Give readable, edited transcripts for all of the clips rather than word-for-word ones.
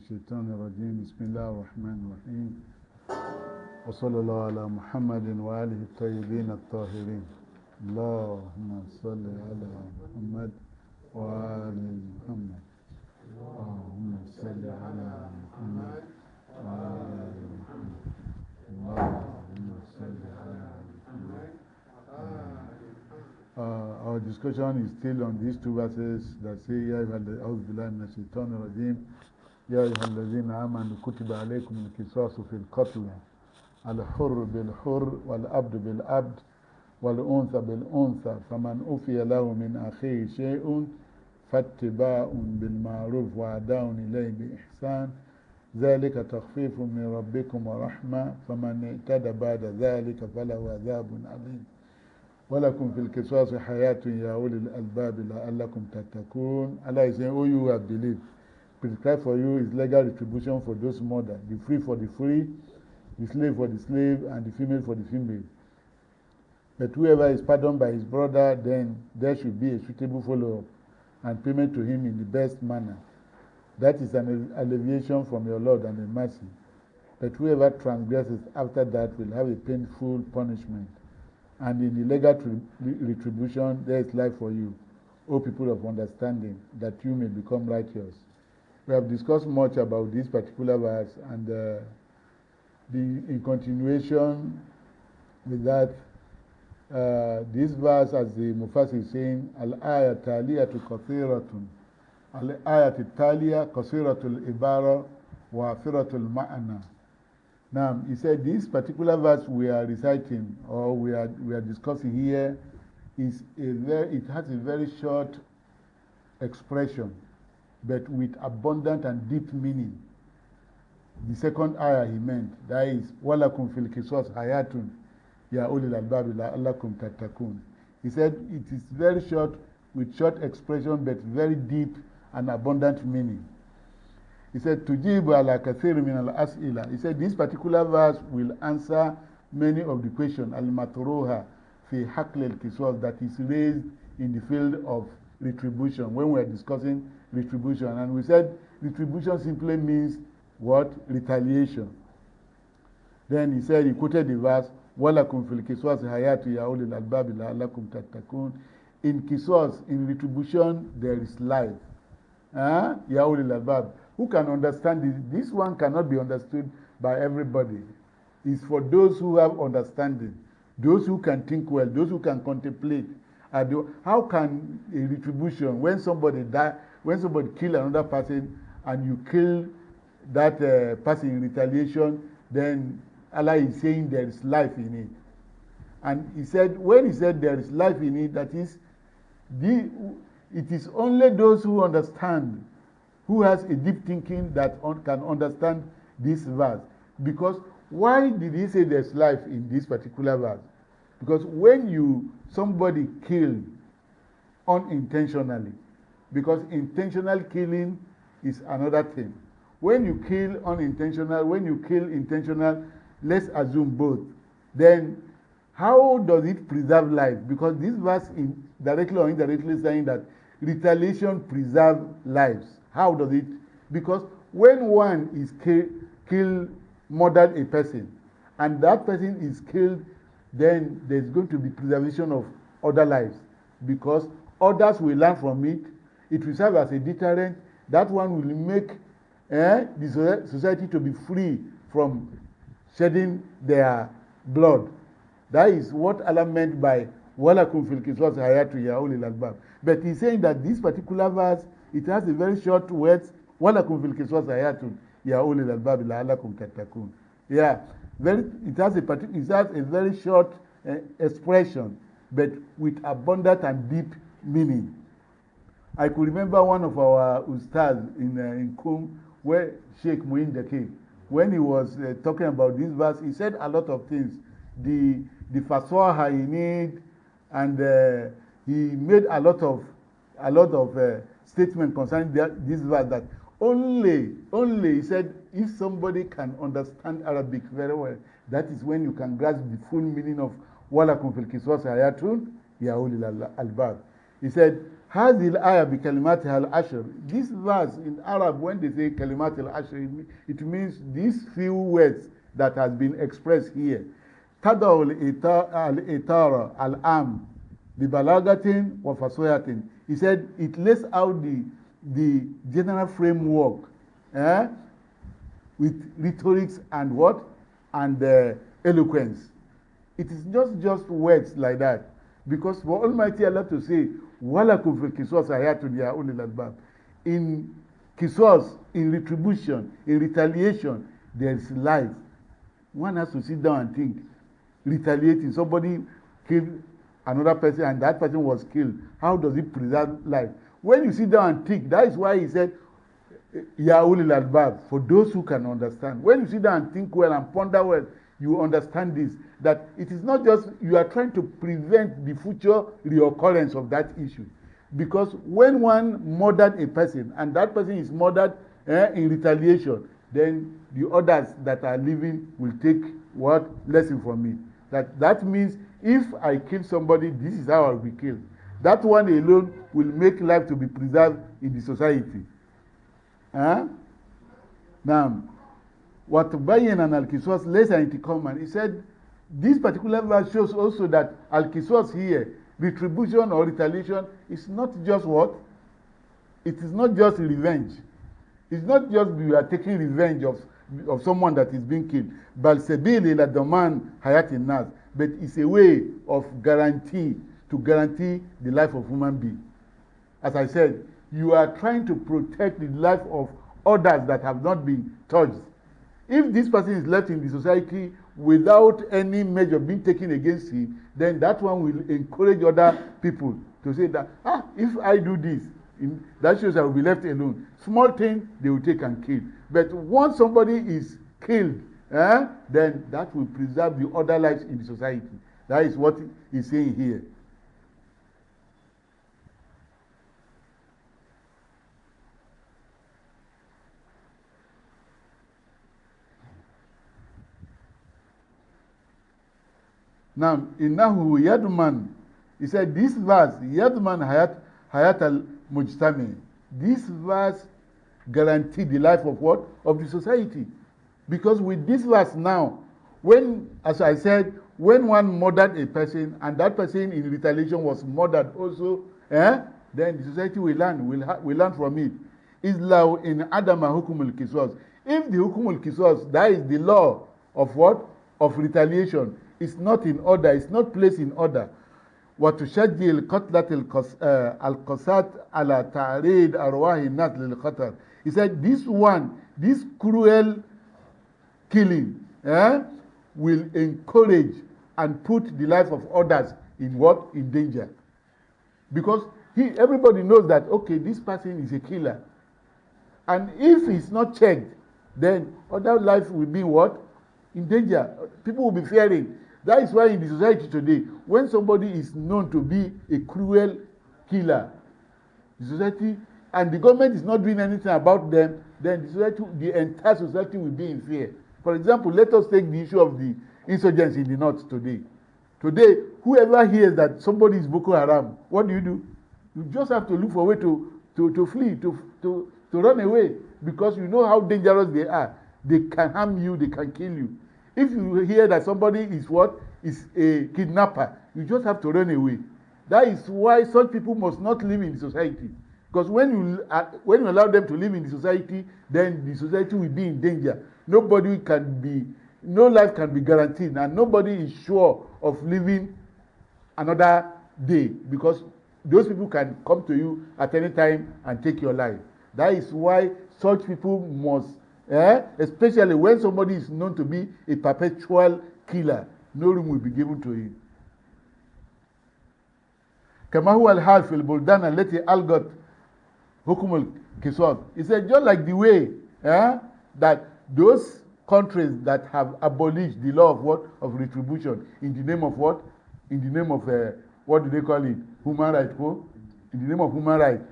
الشيطان الرجيم بسم الله الرحمن الرحيم وصلى الله على محمد وآله الطيبين الطاهرين اللهم صل على محمد وآل محمد اللهم صل على محمد وآل محمد اللهم صل على محمد. Our discussion is still on these two verses that say يا أيها الذين الشيطان الرجيم يا أيها الذين آمنوا كتب عليكم القصاص في القتل الحر بالحر والعبد بالعبد والأنثى بالأنثى فمن أوفي له من أخيه شيء فاتباع بالمعروف وأداء إليه بإحسان ذلك تخفيف من ربكم ورحمة فمن اعتدى بعد ذلك فله عذاب أليم ولكم في القصاص حياة يا أولي الألباب لعلكم تتقون. Allah is saying, oh, you have believed, prescribed for you is legal retribution for those murdered, the free for the free, the slave for the slave, and the female for the female. But whoever is pardoned by his brother, then there should be a suitable follow-up and payment to him in the best manner. That is an alleviation from your Lord and a mercy. But whoever transgresses after that will have a painful punishment. And in the legal retribution, there is life for you, O people of understanding, that you may become righteous. We have discussed much about this particular verse, and in continuation with that, this verse, as the Mufassir is saying, Al-ayat taliyatu kathiratun, Al-ayat taliya kasiratul ibara wa afiratul ma'ana. Now, he said this particular verse we are reciting or we are discussing here it has a very short expression, but with abundant and deep meaning. The second ayah he meant, that is, walakum fil qisas hayatun ya ulil albab la'allakum tattaqun. He said it is very short with short expression, but very deep and abundant meaning. He said, Tujibu ala kathir min al-as'ila. He said, this particular verse will answer many of the questions, al-matruha fi haql al-qisas, that is raised in the field of retribution, when we are discussing retribution. And we said, retribution simply means what? Retaliation. Then he said, he quoted the verse, وَلَكُمْ فِي الْقِصَاصِ حَيَاةٌ يَا أُولِي الْأَلْبَابِ لَعَلَّكُمْ تَتَّقُونَ. In qisas, in retribution, there is life. Ya ulil albab. Who can understand this? This one cannot be understood by everybody. It's for those who have understanding, those who can think well, those who can contemplate. How can a retribution, when somebody die, when somebody kill another person, and you kill that person in retaliation, then Allah is saying there is life in it. And he said, when he said there is life in it, that is, it is only those who understand, who has a deep thinking, that can understand this verse. Because why did he say there's life in this particular verse? Because when somebody killed unintentionally, because intentional killing is another thing. When you kill unintentional, when you kill intentional, let's assume both, then how does it preserve life? Because this verse directly or indirectly saying that retaliation preserves lives. How does it? Because when one is murdered a person, and that person is killed, then there's going to be preservation of other lives, because others will learn from it. It will serve as a deterrent. That one will make the society to be free from shedding their blood. That is what Allah meant by walakum fil qisas hayatu ya ulil albab. But he's saying that this particular verse, it has a very short words, walakum fil qisas hayatu ya ulil albab la'allakum tattaqun. Yeah, it has a very short expression, but with abundant and deep meaning. I could remember one of our ustads in Kum, where Sheikh when he was talking about this verse, he said a lot of things. The faswaha he need, and he made a lot of statements concerning this verse, that only he said, if somebody can understand Arabic very well, that is when you can grasp the full meaning of walakum fil qisas hayatun ya ulil albab. He said, هذه الآية بكلماتها العشر. This verse in Arab, when they say كلمات العشر, it means these few words that has been expressed here. تضع الإطار العام ببلاغة وفصاحة. He said it lays out the general framework with rhetorics and what? And eloquence. It is not just words like that. Because for Almighty Allah to say, وَلَكُمْ فِي الْقِصَاصِ حَيَاةٌ يَا أُولِي الْأَلْبَابِ. In qisas, in retribution, in retaliation, there is life. One has to sit down and think. Retaliating, somebody killed another person and that person was killed. How does it preserve life? When you sit down and think, that is why he said, Ya ulil albab, for those who can understand. When you sit down and think well and ponder well, you understand this, that it is not just you are trying to prevent the future reoccurrence of that issue. Because when one murdered a person and that person is murdered in retaliation, then the others that are living will take what lesson from it. That means if I kill somebody, this is how I'll be killed. That one alone will make life to be preserved in the society. Now, what Bayan and Al-Qisas later into common, he said, this particular verse shows also that Al-Qisas here, retribution or retaliation, is not just what? It is not just revenge. It's not just you are taking revenge of someone that is being killed. But it's a way of to guarantee the life of human being. As I said, you are trying to protect the life of others that have not been touched. If this person is left in the society without any measure being taken against him, then that one will encourage other people to say that, if I do this, that shows I will be left alone. Small thing they will take and kill. But once somebody is killed, then that will preserve the other lives in the society. That is what he's saying here. Now, innahu yadman, he said this verse, yadman hayat al-mujtami. This verse guaranteed the life of what? Of the society. Because with this verse now, when, as I said, when one murdered a person and that person in retaliation was murdered also, then the society will learn from it. Islam in Adama hukum al-qisas. If the hukum al-qisas, that is the law of what? Of retaliation, is not in order, it's not placed in order. وتشجي القتلة القساة على تعريض أرواح الناس للخطر. He said this cruel killing will encourage and put the life of others in what? In danger. Because everybody knows that, okay, this person is a killer. And if it's not checked, then other life will be what? In danger. People will be fearing. That is why in the society today, when somebody is known to be a cruel killer, the society and the government is not doing anything about them, then the entire society will be in fear. For example, let us take the issue of the insurgents in the north today. Today, whoever hears that somebody is Boko Haram, what do? You just have to look for a way to flee, to run away, because you know how dangerous they are. They can harm you, they can kill you. If you hear that somebody is a kidnapper, you just have to run away. That is why such people must not live in the society. Because when you allow them to live in the society, then the society will be in danger. No life can be guaranteed, and nobody is sure of living another day, because those people can come to you at any time and take your life. That is why such people must, especially when somebody is known to be a perpetual killer, no room will be given to him. كما هو الحال في البلدان التي ألغت حكم القصاص. He said just like the way that those countries that have abolished the law of retribution in the name of what? In the name of what do they call it? Human rights. In the name of human rights.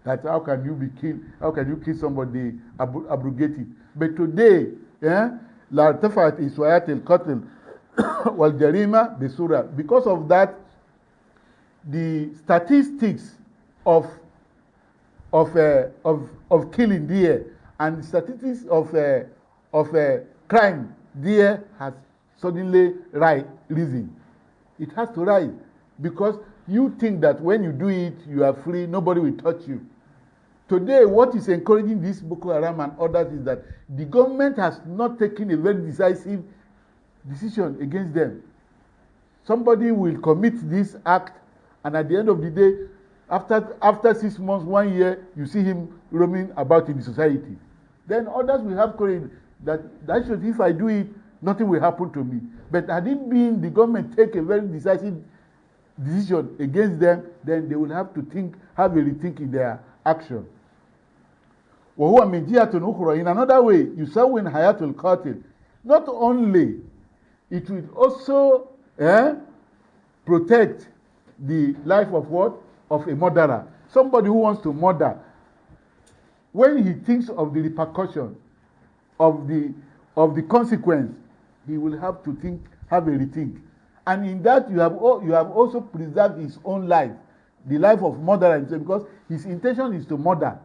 That how can you be killed? How can you kill somebody? Abrogate it. But today, لا ارتفعت إسوات القتل والجريمة بسرعة. Because of that, the statistics of of killing there, and statistics of crime there has suddenly risen. It has to rise because you think that when you do it, you are free, nobody will touch you. Today, what is encouraging this Boko Haram and others is that the government has not taken a very decisive decision against them. Somebody will commit this act, and at the end of the day, after 6 months, 1 year, you see him roaming about in the society. Then others will have courage that should, if I do it, nothing will happen to me. But had it been the government take a very decisive decision against them, then they will have to have a rethink in their action. وهو من جهة أخرى, in another way, يسوّن حياة القاتل. Not only it will also protect the life of what? Of a murderer. Somebody who wants to murder, when he thinks of the repercussion, of the consequence, he will have to have a rethink. And in that, you have also preserved his own life, the life of murderer himself, because his intention is to murder.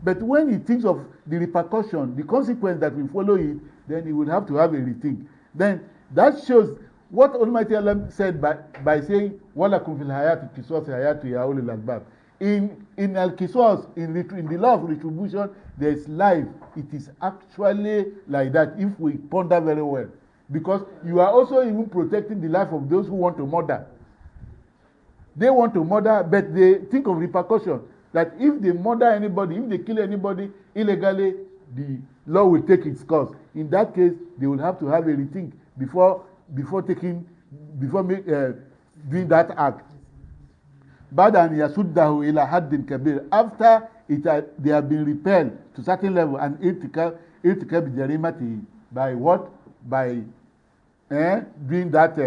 But when he thinks of the repercussion, the consequence that will follow it, then he will have to have a rethink. Then that shows what Almighty Allah said by saying, وَلَكُمْ فِي الْحَيَاةِ الْقِصَاصِ حَيَاةُ يَا أُولِي الْأَلْبَابِ. In Al-Qisas, in the law of retribution, there is life. It is actually like that if we ponder very well. Because you are also even protecting the life of those who want to murder. They want to murder, but they think of repercussion. That if they murder anybody, if they kill anybody illegally, the law will take its course. In that case, they will have to have a rethink before doing that act. After they have been repelled to certain level and by what? By doing that,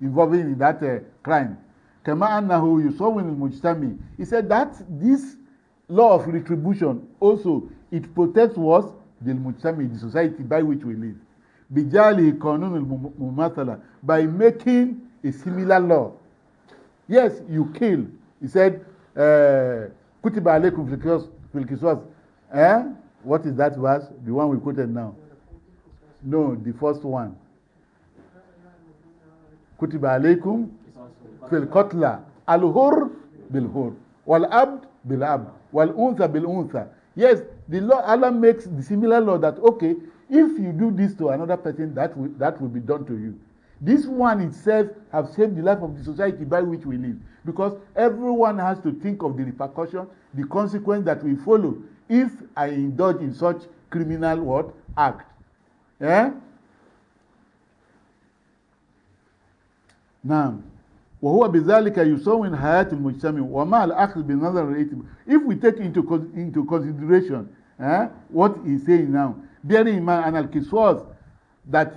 involving in that crime. He said that this law of retribution also, it protects what? The society by which we live. By making a similar law. Yes, you kill. He said, Kutiba alaykum fil qisas. What is that verse? The one we quoted now. No, the first one. Kutiba alaykum fil qatla. Al-hur bil-hur. Wal-abd bil-abd. Wal-untha bil-untha. Yes, the law, Allah makes the similar law that, okay, if you do this to another person, that will be done to you. This one itself have saved the life of the society by which we live. Because everyone has to think of the repercussion, the consequence that will follow if I indulge in such criminal act. Now, وهو بذلك يسوّن حياة المجتمع ومع الأخذ بنظر الإتم. If we take into consideration what he's saying now, bearing in mind Al-Qisas, that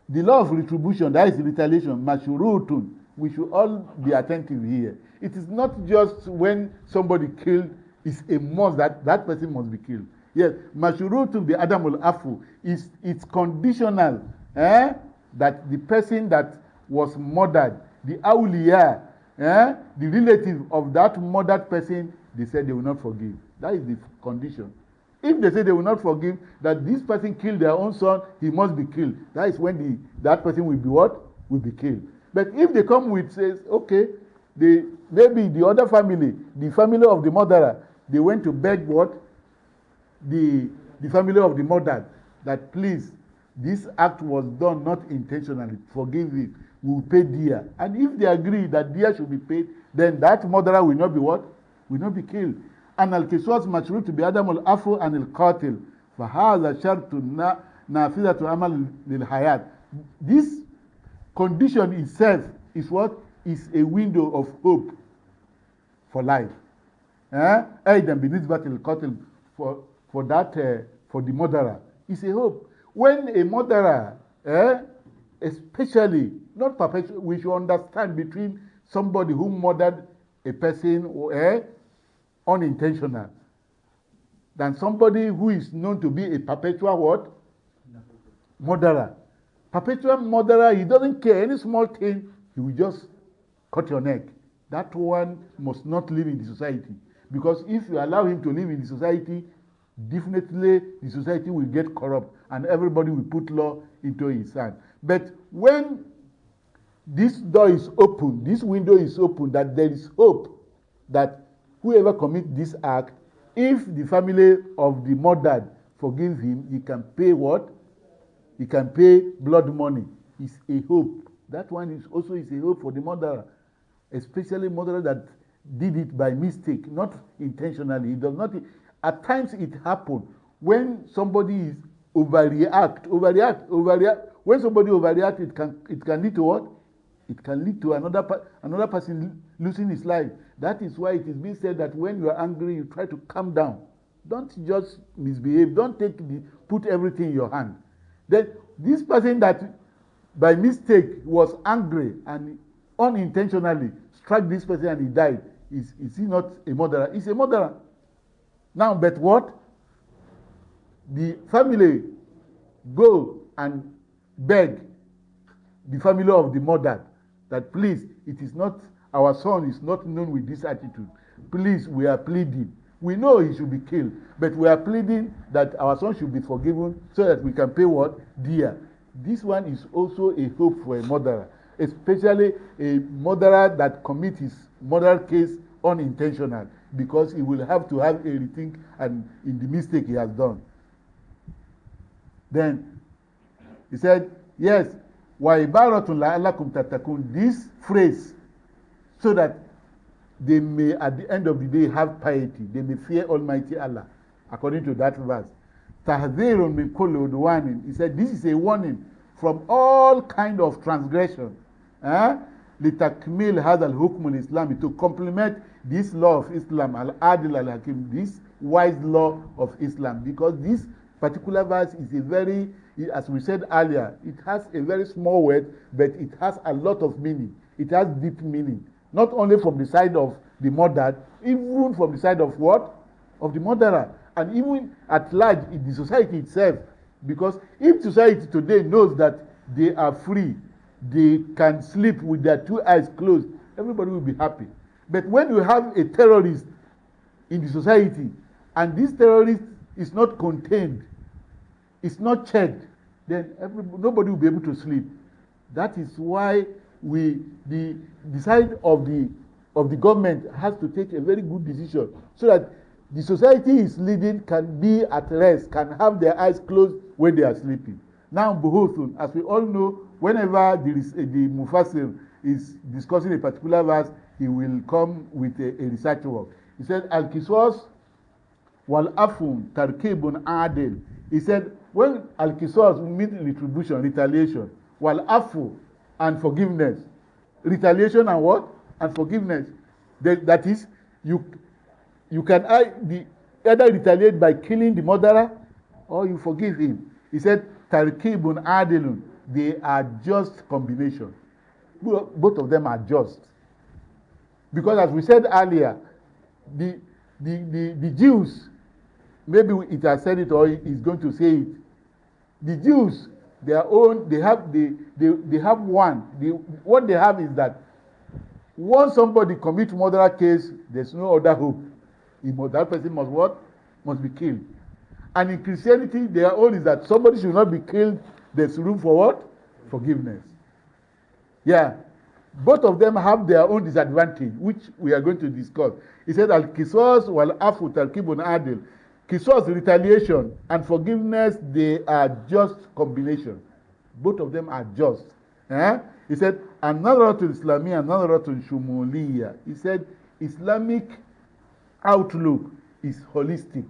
the law of retribution, that is retaliation, mashurutun, we should all be attentive here. It is not just when somebody killed, it's a must that person must be killed. Yes, mashurutun the adamul afu, it's conditional that the person that was murdered, the awliya, the relative of that murdered person, they said they will not forgive. That is the condition. If they say they will not forgive, that this person killed their own son, he must be killed. That is when that person will be what? Will be killed. But if they come with, says, okay, maybe the other family, the family of the murderer, they went to beg what? The family of the murdered, that please, this act was done not intentionally, forgive it, we will pay diya. And if they agree that diya should be paid, then that murderer will not be what? Will not be killed. And al-qisas mashrut bi adam al-afu and al-qatil. فهذا شرط نافذة عمل للحياة. This condition itself is what? Is a window of hope for life. أيضا بالنسبة للقاتل for the murderer. It's a hope. When a murderer, especially, not perpetual, we should understand between somebody who murdered a person unintentional than somebody who is known to be a perpetual what? Murderer. Perpetual murderer, he doesn't care any small thing, he will just cut your neck. that one must not live in the society. Because if you allow him to live in the society, definitely the society will get corrupt and everybody will put law into his hand. But when this door is open, this window is open, that there is hope that whoever commits this act, if the family of the murdered forgive him, he can pay what? He can pay blood money. It's a hope. That one is also a hope for the murderer, especially murderer that did it by mistake, not intentionally. It does not. At times it happens when somebody is overreact. When somebody overreacts, it can lead to what? It can lead to another person losing his life. That is why it is being said that when you are angry, you try to calm down. Don't just misbehave. Don't put everything in your hand. Then this person that by mistake was angry and unintentionally struck this person and he died, is he not a murderer? He's a murderer. Now, but what? The family go and beg the family of the murdered that please, it is not, our son is not known with this attitude. Please, we are pleading. We know he should be killed, but we are pleading that our son should be forgiven so that we can pay what? Dear. This one is also a hope for a murderer, especially a murderer that commits his murder case unintentional, because he will have to have a rethink and in the mistake he has done. Then he said, yes, وَعِبَارَةٌ لَعَلَّكُمْ تَتَّقُونَ, this phrase, so that they may at the end of the day have piety, they may fear Almighty Allah, according to that verse. تَحْذِيرٌ مِنْ كُلِّ عُدْوَانٍ, he said this is a warning from all kind of transgression. لِتَكْمِيلِ هَذَا الْحُكْمُ الْإِسْلَامِ, to complement this law of Islam, al-adil al-hakim, this wise law of Islam, because this particular verse is a very, as we said earlier, it has a very small word, but it has a lot of meaning. It has deep meaning, not only from the side of the murdered, even from the side of what? Of the murderer, and even at large in the society itself. Because if society today knows that they are free, they can sleep with their two eyes closed, everybody will be happy. But when you have a terrorist in the society, and this terrorist is not contained, it's not checked, then nobody will be able to sleep. That is why the side of the government has to take a very good decision, so that the society is leading can be at rest, can have their eyes closed when they are sleeping. Now, Buhuthun, as we all know, whenever the Mufassir is discussing a particular verse, he will come with a research work. He said, Al-Kiswas wal-Afun tarkibun adil. He said, when Al-Kiswas means retribution, retaliation, wal-Afu and forgiveness. Retaliation and what? And forgiveness. That is, you can either retaliate by killing the murderer or you forgive him. He said, Tarkibun adilun, they are just combination. Both of them are just. Because as we said earlier, the Jews, maybe it has said it or is going to say it. The Jews, their own, they have one. What they have is that once somebody commits murder case, there's no other hope. That person must what? Must be killed. And in Christianity, their own is that somebody should not be killed. There's room for what? Forgiveness. Yeah. Both of them have their own disadvantage, which we are going to discuss. He said, Al-Kiswas wal-Afu tarkibun adil. Kiswas, retaliation, and forgiveness, they are just combination. Both of them are just. He said, another to Islamiyya, another to Shumuliyya. He said, Islamic outlook is holistic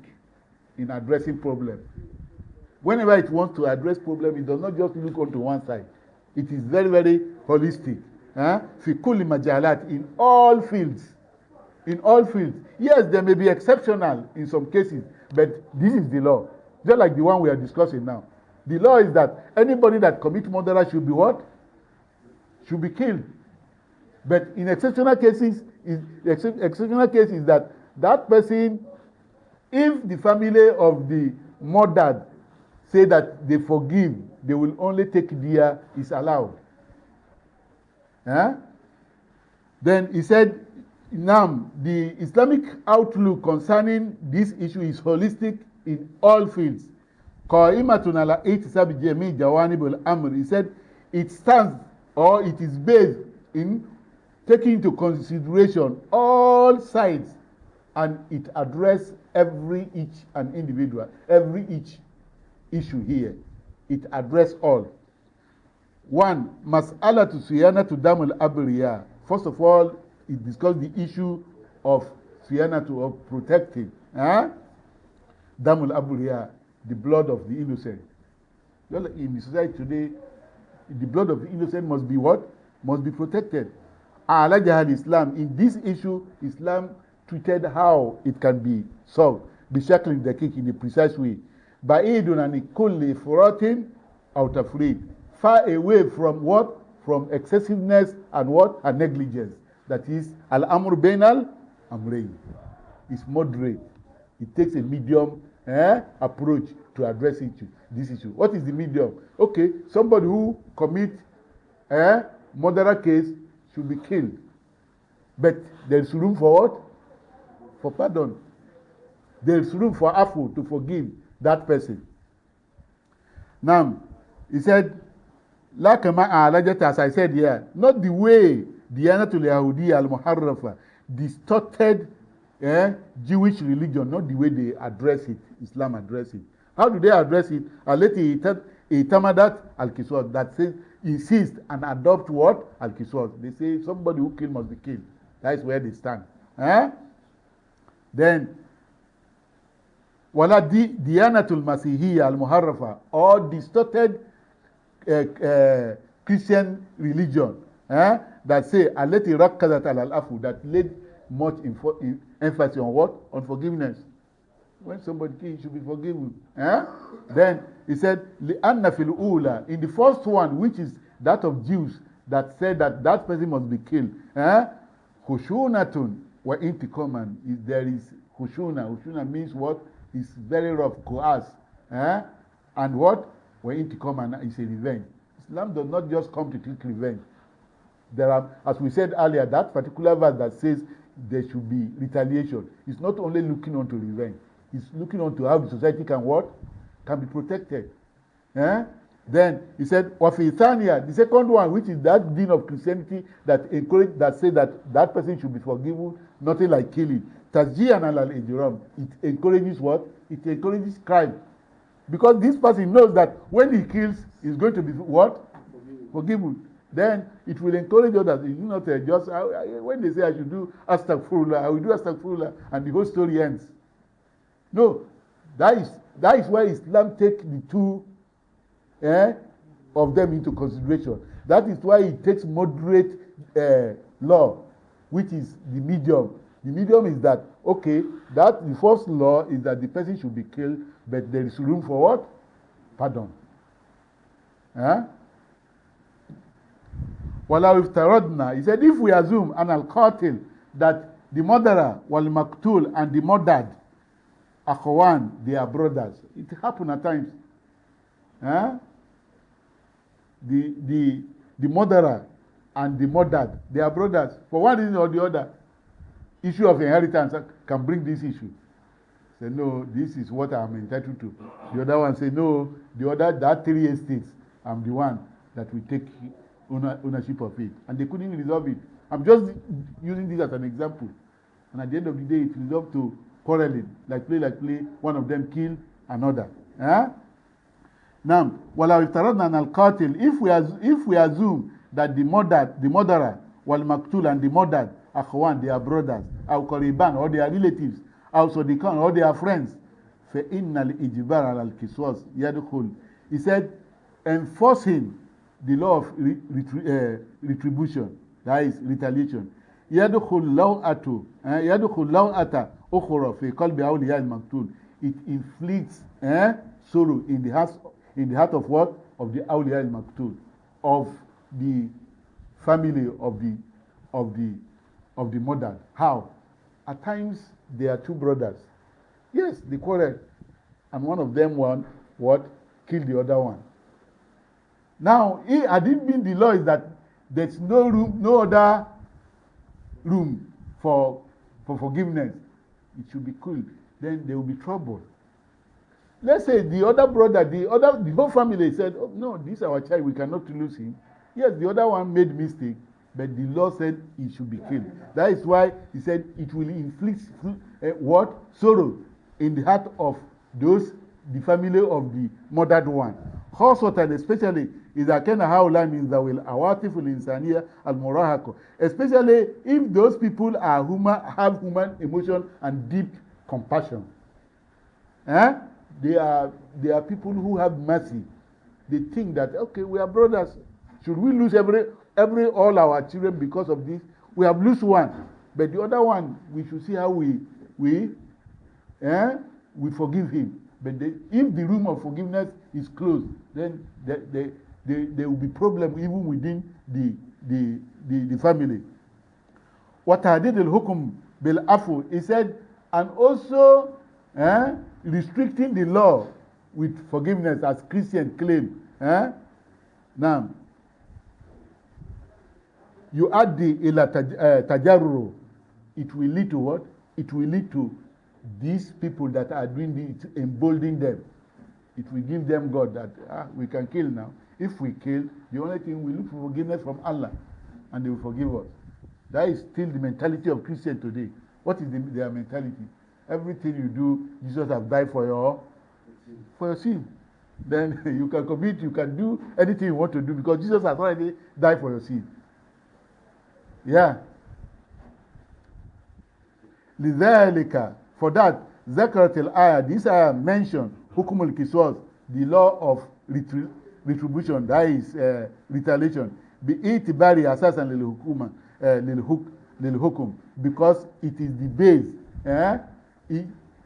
in addressing problems. Whenever it wants to address problems, it does not just look onto one side. It is very, very holistic. Fi kulli majalat, in all fields. In all fields. Yes, there may be exceptional in some cases, but this is the law. Just like the one we are discussing now. The law is that anybody that commits murder should be what? Should be killed. But in exceptional cases, is that person, if the family of the murdered say that they forgive, they will only take diya, is allowed. Then he said, Now, the Islamic outlook concerning this issue is holistic in all fields. قائمة على احتساب جميع جوانب الأمر. He said it stands or it is based in taking into consideration all sides, and it addresses each issue here. It addresses all. One, mas'ala to siyana to damul abriya. First of all, it discussed the issue of siyana to of protecting damul abriya, the blood of the innocent. In the society today, the blood of the innocent must be what? Must be protected. Islam, in this issue, Islam treated how it can be solved. Bishakli the kick in a precise way. Ba'idun and kulli furatin out of free. Far away from what? From excessiveness and what? And negligence. That is, al-amr bainal amrayn. It's moderate. It takes a medium approach to address this issue. What is the medium? Okay, somebody who commits murder case should be killed. But there is room for what? For pardon. There is room for afu to forgive that person. Now, he said, as I said here, not the way Diyanatul Yahudi al-Muharrafa distorted Jewish religion, not the way they address it, Islam address it. How do they address it? Itamadat al-Kiswas, that says, insist and adopt what? Al-Kiswas. They say somebody who killed must be killed. That is where they stand. Then, wala Diyanatul Masihiyya al-Muharrafa, or distorted Christian religion that say alati rakkazat al-afu, that laid much emphasis on what? On forgiveness. When somebody kills, he should be forgiven. Then he said li'anna fil ula, in the first one, which is that of Jews, that said that person must be killed. Khushunatun wa intikoman. There is khushuna. Khushuna means what? It's very rough, coerce. And what? Wa intikoman is a revenge. Islam does not just come to take revenge. There are, as we said earlier, that particular verse that says there should be retaliation. It's not only looking on to revenge. It's looking on to how the society can what? Can be protected. Then he said, Wafithania, the second one, which is that deen of Christianity that say that person should be forgiven, nothing like killing. Tasjiyan al-ijram. It encourages what? It encourages crime. Because this person knows that when he kills, he's going to be what? Forgiven. Then it will encourage others. It's not just when they say I should do astaghfirullah, I will do astaghfirullah, and the whole story ends. No, that is why Islam takes the two of them into consideration. That is why it takes moderate law, which is the medium. The medium is that, okay, that the first law is that the person should be killed, but there is room for what? Pardon. Wala iftaradna. He said, if we assume an al-qatil, that the murderer, wal maktul, and the murdered, akhwan, they are brothers. It happens at times. The murderer and the murdered, they are brothers. For one reason or the other, issue of inheritance can bring this issue. Say, no, this is what I'm entitled to. The other one say, no, that 3 estates, I'm the one that will take ownership of it. And they couldn't resolve it. I'm just using this as an example. And at the end of the day, it resolved to quarreling. Like play, one of them kill another. Now, wala iftaradna al-qatil, if we assume that the murderer, wal maktul, and the murdered, akhwan, they are brothers, or qariban, or they are relatives, also they can, or they are friends, fa inna al-ijbar al-kiswas yadkhul. He said, enforcing the law of retribution, that is retaliation, yadkhul law'ata ukhra fi qalbi awliya al-maktul. It inflicts sorrow in the heart of what? Of the awliya al-maktul, of the family of the murdered. How? At times they are two brothers. Yes, they quarrel, and one of them killed the other one. Now, had it been the law is that there's no other room for forgiveness, it should be cool. Then there will be trouble. Let's say the other brother, the whole family said, oh, no, this is our child, we cannot lose him. Yes, the other one made mistake, but the law said he should be killed. That is why he said it will inflict what? Sorrow in the heart of those, the family of the murdered one. Khosatan, especially, إذا كان هؤلاء من ذوي العواطف الإنسانية المراهقة. Especially if those people are have human emotion and deep compassion. They are people who have mercy. They think that, okay, we are brothers. Should we lose all our children because of this? We have lost one, but the other one, we should see how we forgive him. But if the room of forgiveness is closed, then there will be problem even within the family. وَتَعْدِيدِ الْحُكُمْ بِالْعَفْوِ, he said, and also restricting the law with forgiveness, as Christians claim. Now, you add the tajarru, it will lead to what? It will lead to these people that are doing it, emboldening them. It will give them God that we can kill now. If we kill, the only thing we look for forgiveness from Allah, and they will forgive us. That is still the mentality of Christians today. What is their mentality? Everything you do, Jesus has died for your sin. Then you can commit, you can do anything you want to do because Jesus has already died for your sin. Yeah. لذلك, for that, ذكرت الآية, this ayah mentioned حكم القصاص, the law of retribution, that is retaliation, بإعتبار أساسا للحكم, because it is the base,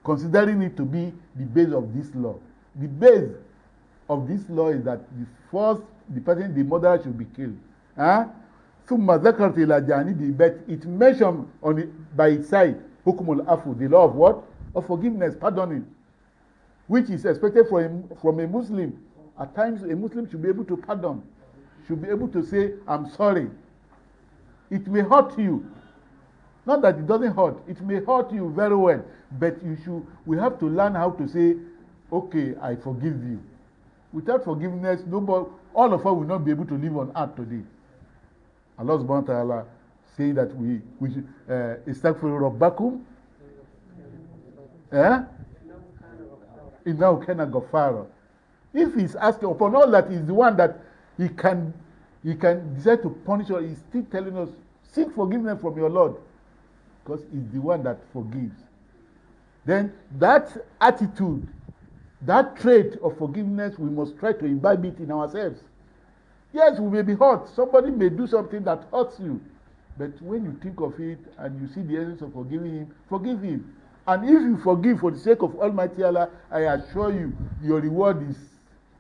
considering it to be the base of this law. The base of this law is that the mother should be killed. ثم ذكرت إلى جانبه, but it mentioned on it, by its side, حكم العفو, the law of what? Of forgiveness, pardoning, which is expected from a Muslim. At times, a Muslim should be able to pardon, should be able to say, I'm sorry. It may hurt you. Not that it doesn't hurt. It may hurt you very well, but we have to learn how to say, okay, I forgive you. Without forgiveness, all of us will not be able to live on earth today. Allah subhanahu wa ta'ala say that we should istaghfiru rabbakum innahu kana ghaffara. If he's asking upon all that, he's the one that he can decide to punish us. He's still telling us, seek forgiveness from your Lord, because he's the one that forgives. Then that attitude, that trait of forgiveness, we must try to imbibe it in ourselves. Yes, we may be hurt. Somebody may do something that hurts you. But when you think of it and you see the essence of forgiving him, forgive him. And if you forgive for the sake of Almighty Allah, I assure you, your reward is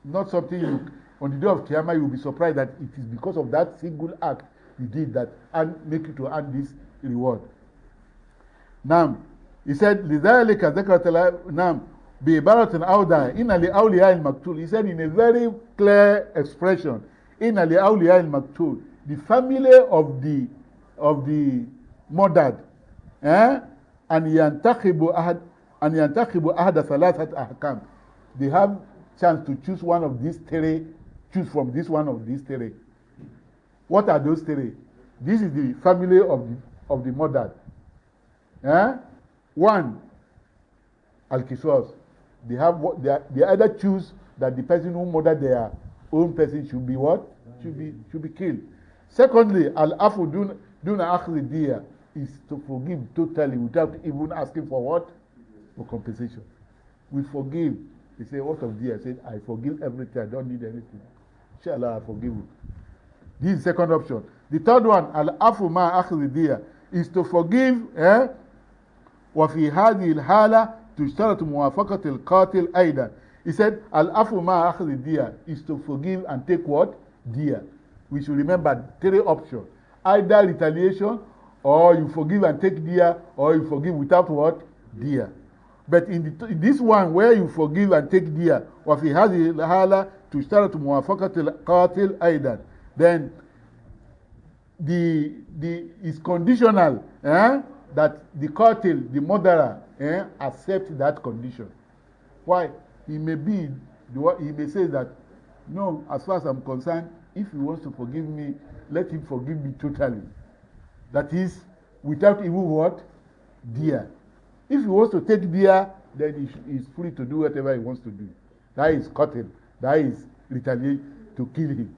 not something on the day of Qiyamah, you will be surprised that it is because of that single act you did that and make you to earn this reward. Now, he said, لذلك ذكرت نعم بعبارة أوضح إن لأولياء المقتول. He said in a very clear expression, إن لأولياء المقتول, the family of the murdered, أن ينتخبوا أحد ثلاثة أحكام. They have chance to choose one of these three. Choose from this one of these three. What are those three? This is the family of the murdered. One, al-qisas. They either choose that the person who murdered their own person should be what? Should be killed. Secondly, al-afu duna akhri diya, is to forgive totally without even asking for what? For compensation. We forgive. They say, what of diya? I said, I forgive everything. I don't need anything. Inshallah, I forgive you. This is the second option. The third one, al-afu ma akhri diya, is to forgive. وفي هذه الحالة تشترط موافقة القاتل أيضا. He said, al-afu ma akhri diya, is to forgive and take what? Diya. We should remember three options. Either retaliation, or you forgive and take diya, or you forgive without what? Diya. But in this one, where you forgive and take diya, وفي هذه الحالة تشترط موافقة القاتل أيضا, then is conditional that the qatil, the murderer, accept that condition. Why? He may say that, no, as far as I'm concerned, if he wants to forgive me, let him forgive me totally. That is, without even what? Dia. If he wants to take dia, then he's free to do whatever he wants to do. That is qatil. That is retaliate to kill him.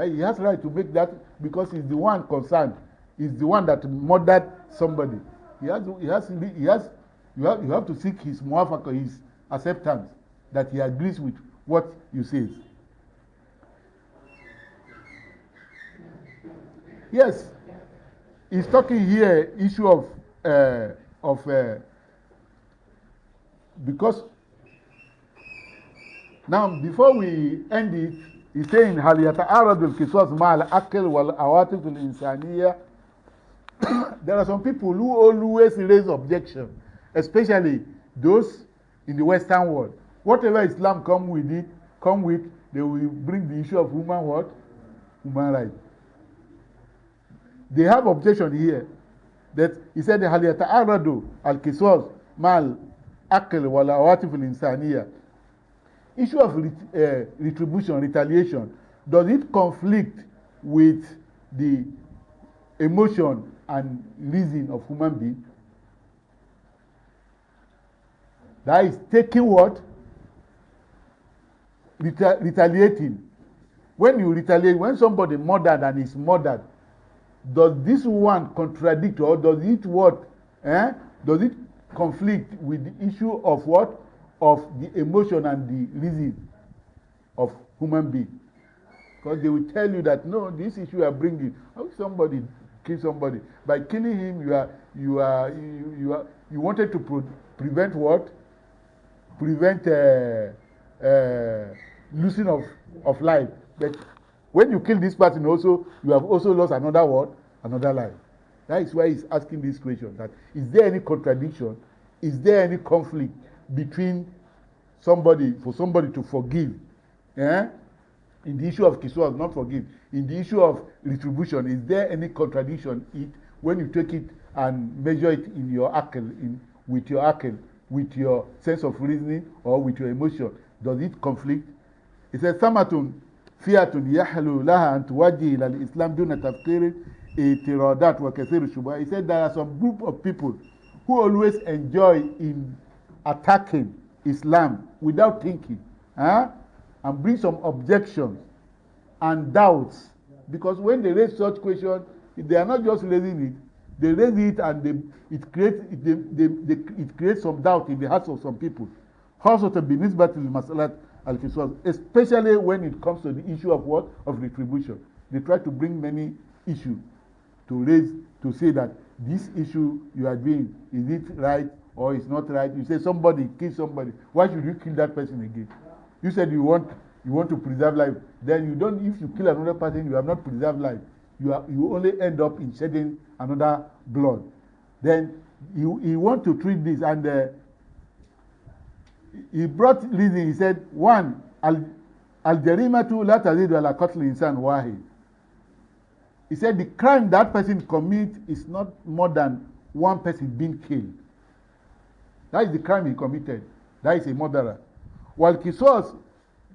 He has right to make that because he's the one concerned. He's the one that murdered somebody. You have to seek his muwafaqah, his acceptance, that he agrees with what you say. Yes, he's talking here issue of because now before we end it, he's saying هل يتعارض القصاص مع العقل والعواطف الإنسانية. There are some people who always raise objection, especially those in the Western world. Whatever Islam come with, they will bring the issue of human rights. They have objection here that he said هل يتعارض القصاص مع العقل والعواطف الإنسانية. Issue of retribution, retaliation, does it conflict with the emotion and reason of human being? That is taking what? Retaliating. When you retaliate, when somebody murdered and is murdered, does this one contradict or does it what? Does it conflict with the issue of what? Of the emotion and the reason of human being? Because they will tell you that no, this issue you are bringing, how somebody kill somebody? By killing him, you wanted to prevent what? Prevent losing of life. But when you kill this person also, you have also lost another what? Another life. That is why he's asking this question, that is there any contradiction? Is there any conflict between for somebody to forgive? In the issue of kiswas, not forgive. In the issue of retribution, is there any contradiction when you take it and measure it in your akil, with your sense of reasoning or with your emotion? Does it conflict? It says, Samatun fiyatun yahlu laha an tuwajji ila al-Islam duna tafkir itiradat wa kathir shubha. He said there are some group of people who always enjoy in attacking Islam without thinking, and bring some objections and doubts, because when they raise such questions, they are not just raising it, they raise it and it creates some doubt in the hearts of some people. Also to be nisbat al-masalat al-qisas, especially when it comes to the issue of what? Of retribution. They try to bring many issues to say that this issue you are doing, is it right or is not right? You say somebody kill somebody, why should you kill that person again? You said you want to preserve life. Then you don't. If you kill another person, you have not preserved life. You only end up in shedding another blood. Then you want to treat this, and he brought reason. He said, one, al-jarimatu la tazidu ala qatl insan wahid. He said the crime that person commits is not more than one person being killed. That is the crime he committed. That is a murderer. While qisas,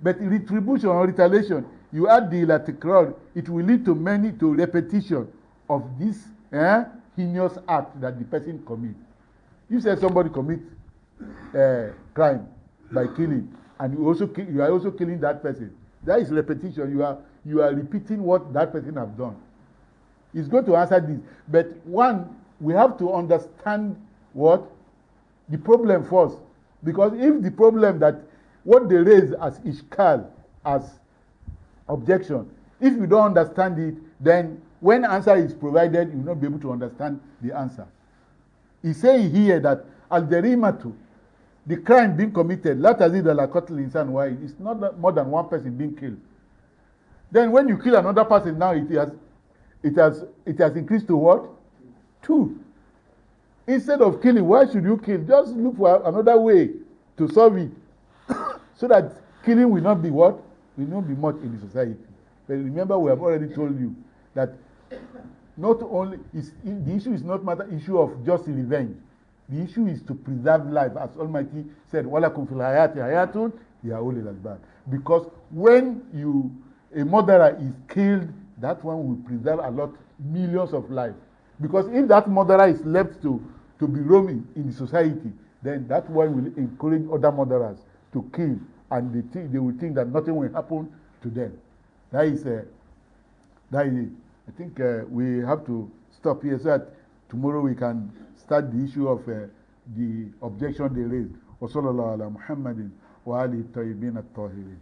but retribution or retaliation, you add the latikrar, it will lead to repetition of this heinous act that the person commits. You say somebody commits crime by killing, and you are also killing that person. That is repetition. You are repeating what that person has done. He's going to answer this, but one, we have to understand what the problem first, because if the problem that what they raise as ishkal, as objection, if you don't understand it, then when answer is provided, you will not be able to understand the answer. He saying here that al-jarimatu, the crime being committed, la tazid ala qatl insan wahid, it's not more than one person being killed. Then when you kill another person, now it has increased to what? 2. Instead of killing, why should you kill? Just look for another way to solve it, so that killing will not be what? Will not be much in the society. But remember, we have already told you that not only the issue is not matter issue of just revenge. The issue is to preserve life, as Almighty said, "Walakum fil hayati hayatun ya ulil albab." Because when a murderer is killed, that one will preserve a lot, millions of lives. Because if that murderer is left to be roaming in the society, then that one will encourage other murderers to kill, and they will think that nothing will happen to them. That is it. I think we have to stop here so that tomorrow we can start the issue of the objection they raised. وصلى الله على محمد وآله الطيبين الطاهرين.